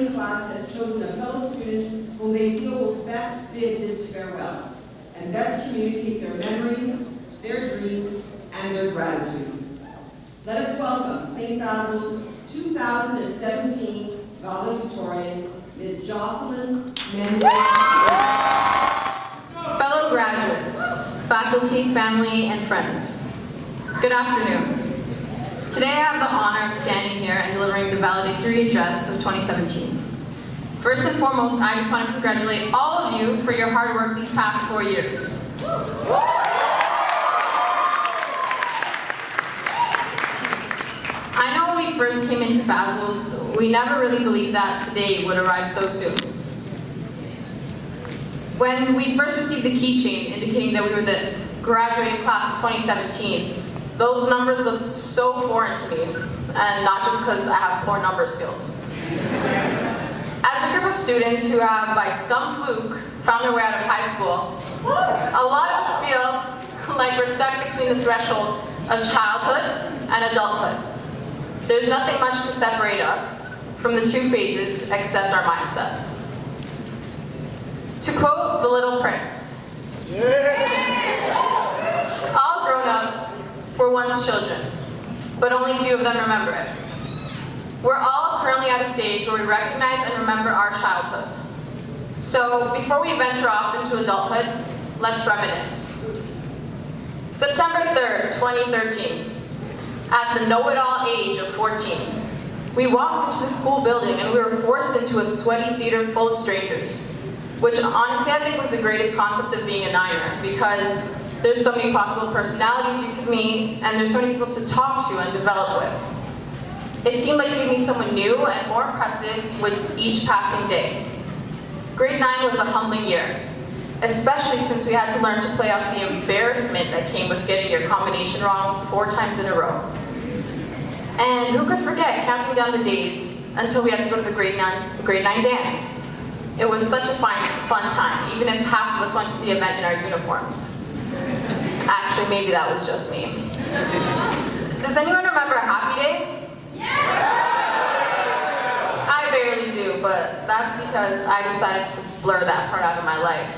graduating class has chosen a fellow student whom they feel will best bid this farewell and best communicate their memories, their dreams, and their gratitude. Let us welcome St. Basil's 2017 valedictorian, Ms. Jocelyne Mendez. Fellow graduates, faculty, family, and friends, good afternoon. Today I have the honor of standing here and delivering the valedictory address of 2017. First and foremost, I just want to congratulate all of you for your hard work these past 4 years. I know when we first came into Basil's, we never really believed that today would arrive so soon. When we first received the keychain indicating that we were the graduating class of 2017, those numbers looked so foreign to me, and not just because I have poor number skills. As a group of students who have, by some fluke, found their way out of high school, a lot of us feel like we're stuck between the threshold of childhood and adulthood. There's nothing much to separate us from the two phases except our mindsets. To quote The Little Prince, all grown-ups were once children, but only few of them remember it. We're all currently at a stage where we recognize and remember our childhood. So before we venture off into adulthood, let's reminisce. September 3rd, 2013, at the know-it-all age of 14, we walked into the school building and we were forced into a sweaty theater full of strangers, which honestly I think was the greatest concept of being a Niner, because there's so many possible personalities you could meet, and there's so many people to talk to and develop with. It seemed like you could meet someone new and more impressive with each passing day. Grade 9 was a humbling year, especially since we had to learn to play off the embarrassment that came with getting your combination wrong 4 times in a row. And who could forget counting down the days until we had to go to the grade 9 dance. It was such a fun time, even if half of us went to the event in our uniforms. Actually, maybe that was just me. Does anyone remember a happy day? I barely do, but that's because I decided to blur that part out of my life.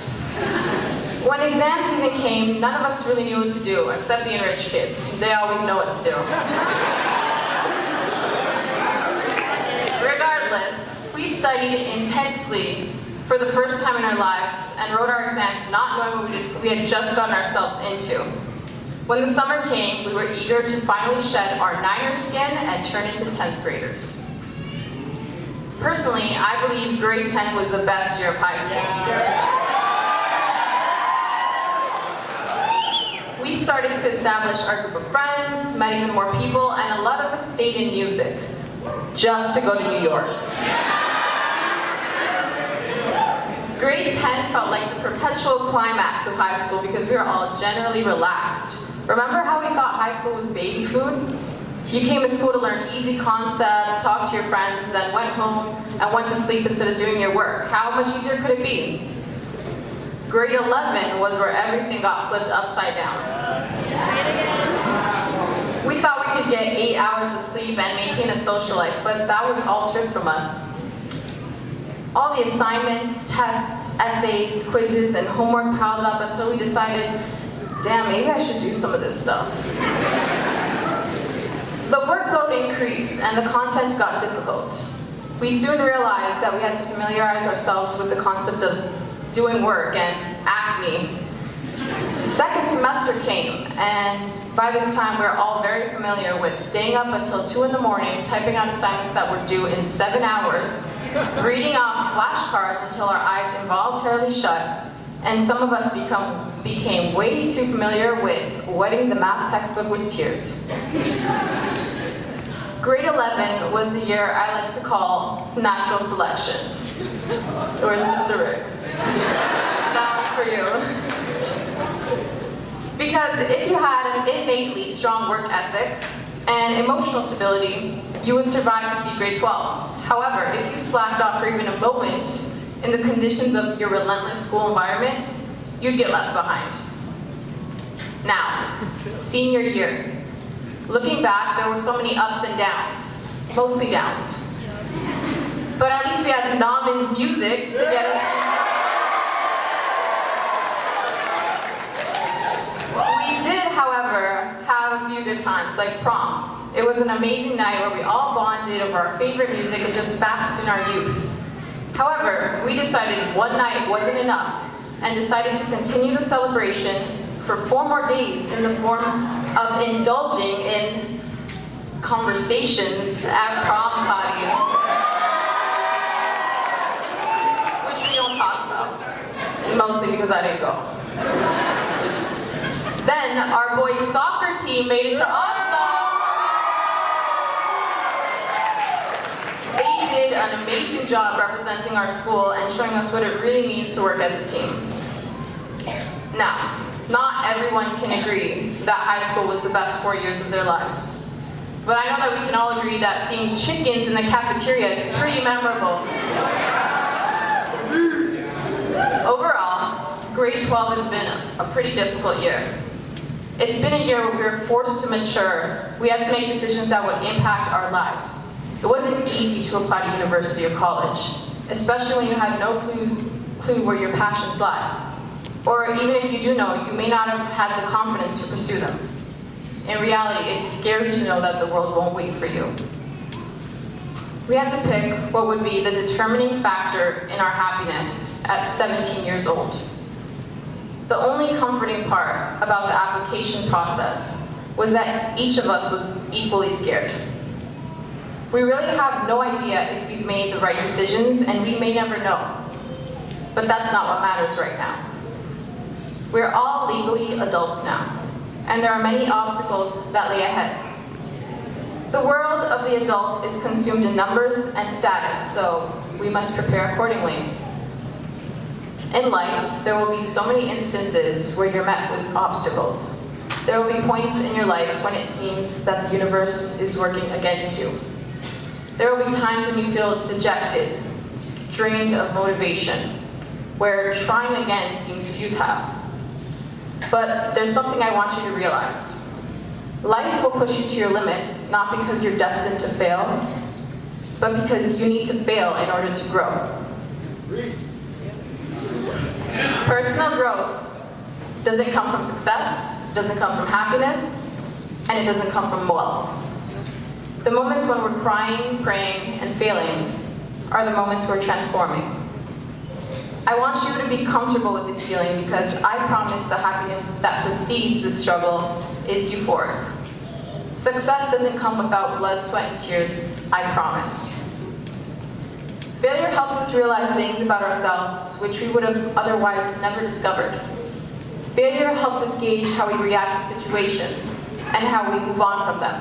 When exam season came, none of us really knew what to do, except the enriched kids. They always know what to do. Regardless, we studied intensely for the first time in our lives and wrote our exams not knowing what we had just gotten ourselves into. When the summer came, we were eager to finally shed our Niner skin and turn into 10th graders. Personally, I believe grade 10 was the best year of high school. We started to establish our group of friends, met even more people, and a lot of us stayed in music, just to go to New York. Grade 10 felt like the perpetual climax of high school because we were all generally relaxed. Remember how we thought high school was baby food? You came to school to learn easy concept, talk to your friends, then went home and went to sleep instead of doing your work. How much easier could it be? Grade 11 was where everything got flipped upside down. We thought we could get 8 hours of sleep and maintain a social life, but that was all stripped from us. All the assignments, tests, essays, quizzes, and homework piled up until we decided, damn, maybe I should do some of this stuff. The workload increased and the content got difficult. We soon realized that we had to familiarize ourselves with the concept of doing work and acne. Second semester came, and by this time we were all very familiar with staying up until 2 in the morning, typing out assignments that were due in 7 hours, reading off flashcards until our eyes involuntarily shut, and some of us became way too familiar with wetting the math textbook with tears. Grade 11 was the year I like to call natural selection. Where's Mr. Rick? That one's for you. Because if you had an innately strong work ethic and emotional stability, you would survive to see grade 12. However, if you slacked off for even a moment in the conditions of your relentless school environment, you'd get left behind. Now, senior year. Looking back, there were so many ups and downs, mostly downs. But at least we had Nauman's music to get us. We did, however, have a few good times, like prom. It was an amazing night where we all bonded over our favorite music and just basked in our youth. However, we decided one night wasn't enough and decided to continue the celebration for 4 more days in the form of indulging in conversations at prom party, which we don't talk about, mostly because I didn't go. Then our boys' soccer team made it to Oxford. They did an amazing job representing our school and showing us what it really means to work as a team. Now, not everyone can agree that high school was the best 4 years of their lives. But I know that we can all agree that seeing chickens in the cafeteria is pretty memorable. Overall, grade 12 has been a pretty difficult year. It's been a year where we were forced to mature. We had to make decisions that would impact our lives. It wasn't easy to apply to university or college, especially when you had no clue where your passions lie. Or even if you do know, you may not have had the confidence to pursue them. In reality, it's scary to know that the world won't wait for you. We had to pick what would be the determining factor in our happiness at 17 years old. The only comforting part about the application process was that each of us was equally scared. We really have no idea if we've made the right decisions, and we may never know. But that's not what matters right now. We're all legally adults now, and there are many obstacles that lay ahead. The world of the adult is consumed in numbers and status, so we must prepare accordingly. In life, there will be so many instances where you're met with obstacles. There will be points in your life when it seems that the universe is working against you. There will be times when you feel dejected, drained of motivation, where trying again seems futile. But there's something I want you to realize. Life will push you to your limits, not because you're destined to fail, but because you need to fail in order to grow. Personal growth doesn't come from success, doesn't come from happiness, and it doesn't come from wealth. The moments when we're crying, praying, and failing are the moments we're transforming. I want you to be comfortable with this feeling because I promise the happiness that precedes this struggle is euphoric. Success doesn't come without blood, sweat, and tears, I promise. Failure helps us realize things about ourselves which we would have otherwise never discovered. Failure helps us gauge how we react to situations and how we move on from them.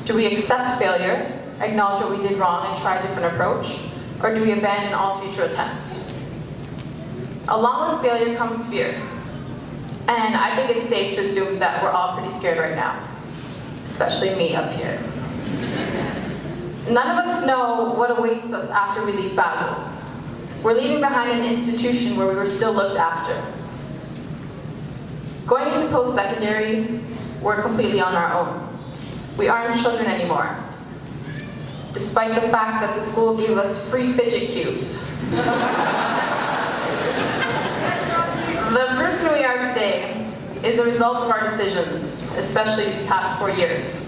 Do we accept failure, acknowledge what we did wrong, and try a different approach? Or do we abandon all future attempts? Along with failure comes fear. And I think it's safe to assume that we're all pretty scared right now, especially me up here. None of us know what awaits us after we leave Basil's. We're leaving behind an institution where we were still looked after. Going into post-secondary, we're completely on our own. We aren't children anymore, despite the fact that the school gave us free fidget cubes. The person we are today is a result of our decisions, especially these past 4 years.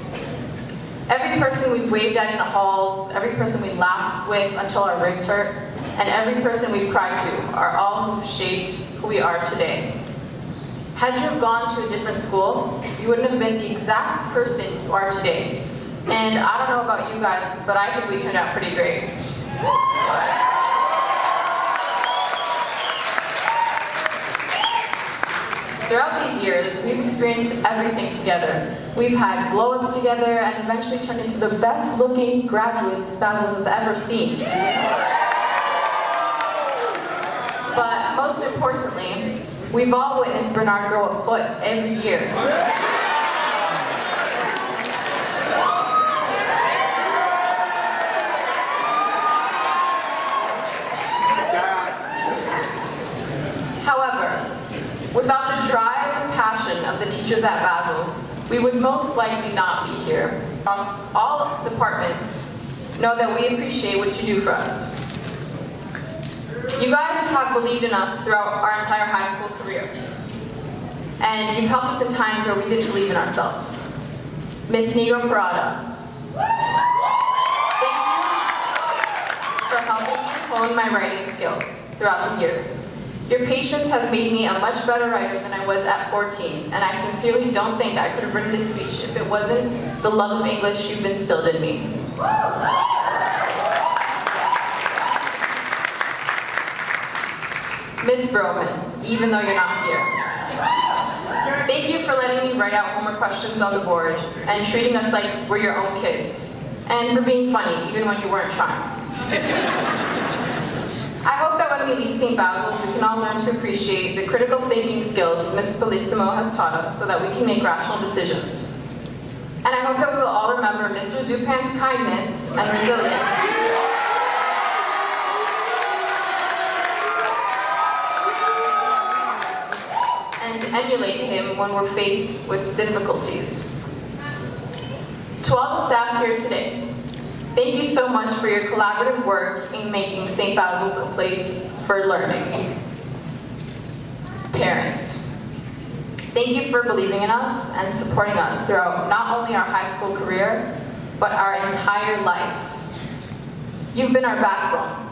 Every person we've waved at in the halls, every person we laughed with until our ribs hurt, and every person we've cried to are all who've shaped who we are today. Had you have gone to a different school, you wouldn't have been the exact person you are today. And I don't know about you guys, but I think we turned out pretty great. Throughout these years, we've experienced everything together. We've had glow-ups together and eventually turned into the best-looking graduates Basil has ever seen. But most importantly, we've all witnessed Bernard grow a foot every year. However, without the drive and passion of the teachers at Basil's, we would most likely not be here. Across all departments, know that we appreciate what you do for us. You guys have believed in us throughout our entire high school career. And you've helped us in times where we didn't believe in ourselves. Miss Negro Parada, thank you for helping me hone my writing skills throughout the years. Your patience has made me a much better writer than I was at 14, and I sincerely don't think I could have written this speech if it wasn't the love of English you've instilled in me. Miss Broman, even though you're not here, thank you for letting me write out homework questions on the board and treating us like we're your own kids, and for being funny even when you weren't trying. I hope that when we leave St. Basil's, we can all learn to appreciate the critical thinking skills Ms. Bellissimo has taught us so that we can make rational decisions. And I hope that we will all remember Mr. Zupan's kindness and resilience. And emulate him when we're faced with difficulties. To all the staff here today, thank you so much for your collaborative work in making St. Basil's a place for learning. Parents, thank you for believing in us and supporting us throughout not only our high school career, but our entire life. You've been our backbone.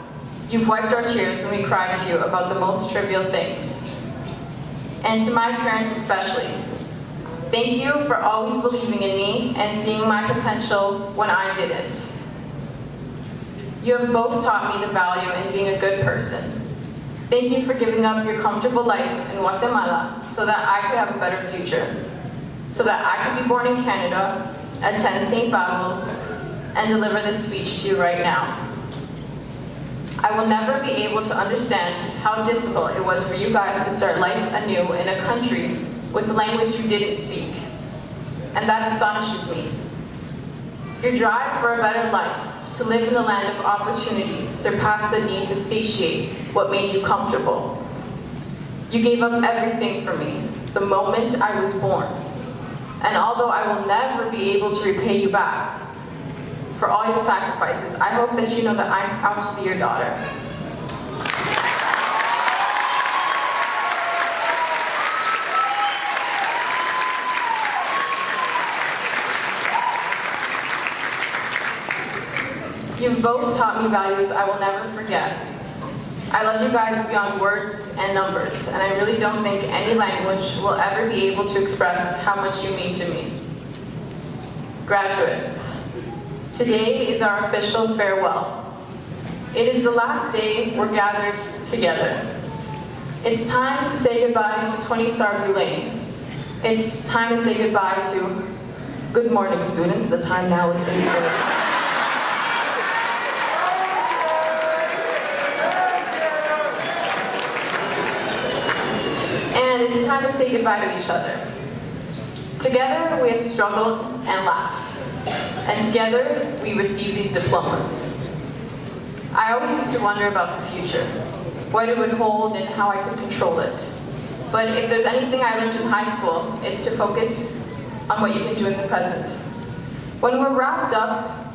You've wiped our tears when we cried to you about the most trivial things. And to my parents especially, thank you for always believing in me and seeing my potential when I didn't. You have both taught me the value in being a good person. Thank you for giving up your comfortable life in Guatemala so that I could have a better future, so that I could be born in Canada, attend St. Basil's, and deliver this speech to you right now. I will never be able to understand how difficult it was for you guys to start life anew in a country with a language you didn't speak, and that astonishes me. Your drive for a better life, to live in the land of opportunities, surpassed the need to satiate what made you comfortable. You gave up everything for me the moment I was born, and although I will never be able to repay you back, for all your sacrifices, I hope that you know that I'm proud to be your daughter. You've both taught me values I will never forget. I love you guys beyond words and numbers, and I really don't think any language will ever be able to express how much you mean to me. Graduates, today is our official farewell. It is the last day we're gathered together. It's time to say goodbye to 20 Sarvey Lane. It's time to say goodbye to good morning, students. The time now is 8:30. And it's time to say goodbye to each other. Together we have struggled and laughed. And together, we received these diplomas. I always used to wonder about the future, what it would hold and how I could control it. But if there's anything I learned in high school, it's to focus on what you can do in the present. When we're wrapped up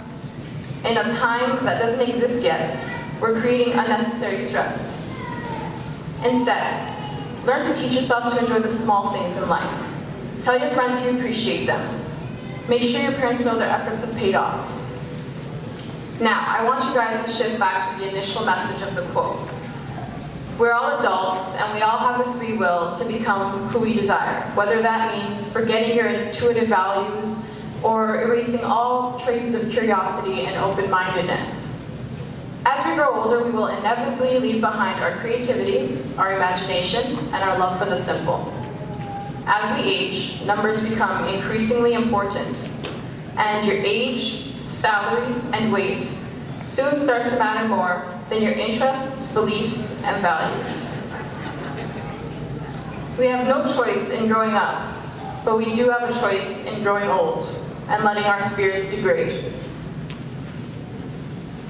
in a time that doesn't exist yet, we're creating unnecessary stress. Instead, learn to teach yourself to enjoy the small things in life. Tell your friends you appreciate them. Make sure your parents know their efforts have paid off. Now, I want you guys to shift back to the initial message of the quote. We're all adults, and we all have the free will to become who we desire, whether that means forgetting your intuitive values or erasing all traces of curiosity and open-mindedness. As we grow older, we will inevitably leave behind our creativity, our imagination, and our love for the simple. As we age, numbers become increasingly important, and your age, salary, and weight soon start to matter more than your interests, beliefs, and values. We have no choice in growing up, but we do have a choice in growing old and letting our spirits degrade.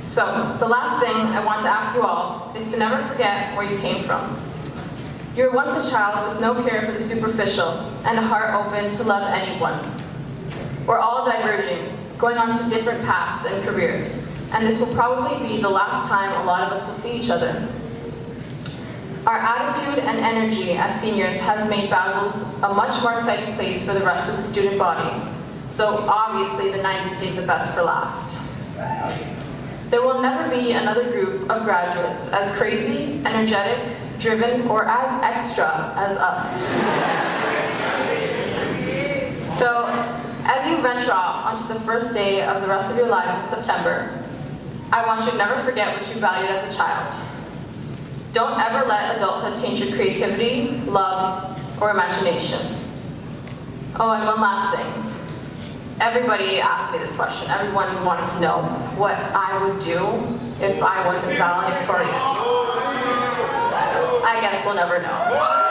So, the last thing I want to ask you all is to never forget where you came from. You were once a child with no care for the superficial and a heart open to love anyone. We're all diverging, going on to different paths and careers, and this will probably be the last time a lot of us will see each other. Our attitude and energy as seniors has made Basil's a much more exciting place for the rest of the student body. So obviously the 90s saved the best for last. There will never be another group of graduates as crazy, energetic, driven, or as extra as us. So, as you venture off onto the first day of the rest of your lives in September, I want you to never forget what you valued as a child. Don't ever let adulthood change your creativity, love, or imagination. Oh, and one last thing. Everybody asked me this question. Everyone wanted to know what I would do if I wasn't valedictorian. I guess we'll never know.